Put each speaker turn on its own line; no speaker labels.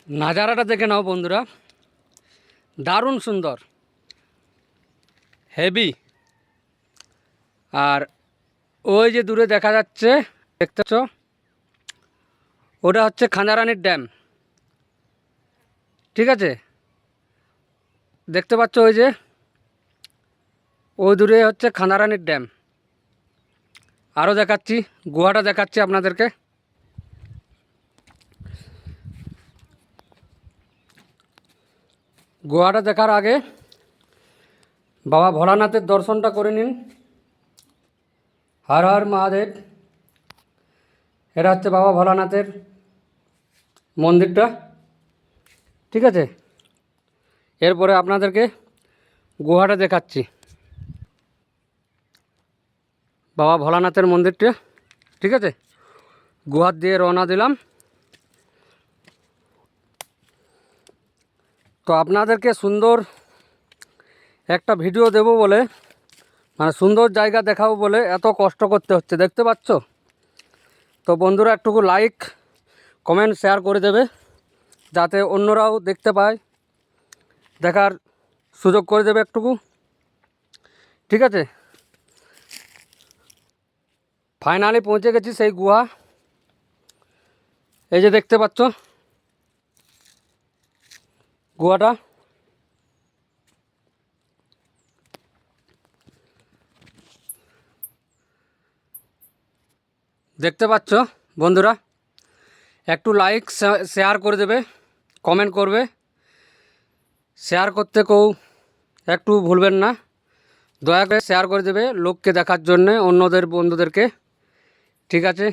নাজারাটা দেখে নাও বন্ধুরা, দারুণ সুন্দর, হেভি। আর ওই যে দূরে দেখা যাচ্ছে, দেখতেছ, ওটা হচ্ছে খাঁজারানির ড্যাম। ঠিক আছে, দেখতে পাচ্ছ ওই যে ওই দূরে হচ্ছে খাঁজারানির ড্যাম। আরও দেখাচ্ছি, গুহাটা দেখাচ্ছি আপনাদেরকে। গুহাটা দেখার আগে বাবা ভোলানাথের দর্শনটা করে নিন। হর হর মহাদেব। এটা হচ্ছে বাবা ভোলানাথের মন্দিরটা। ঠিক আছে, এরপরে আপনাদেরকে গুহাটা দেখাচ্ছি, বাবা ভোলানাথের মন্দিরটা। ঠিক আছে, গুহার দিয়ে রওনা দিলাম। তো আপনাদেরকে সুন্দর একটা ভিডিও দেব বলে, মানে সুন্দর জায়গা দেখাবো বলে এত কষ্ট করতে হচ্ছে, দেখতে পাচ্ছ। তো বন্ধুরা একটুকু লাইক কমেন্ট শেয়ার করে দেবে, যাতে অন্যরাও দেখতে পায়, দেখার সুযোগ করে দেবে একটুকু। ঠিক আছে, ফাইনালি পৌঁছে গেছি সেই গুহা। এই যে দেখতে পাচ্ছ গুহাটা। দেখতে পাচ্ছ বন্ধুরা, একটু লাইক শেয়ার করে দেবে, কমেন্ট করবে। শেয়ার করতে কেউ একটু ভুলবেন না, দয়া করে শেয়ার করে দেবে লোককে দেখার জন্যে, অন্যদের বন্ধুদেরকে। ঠিক আছে।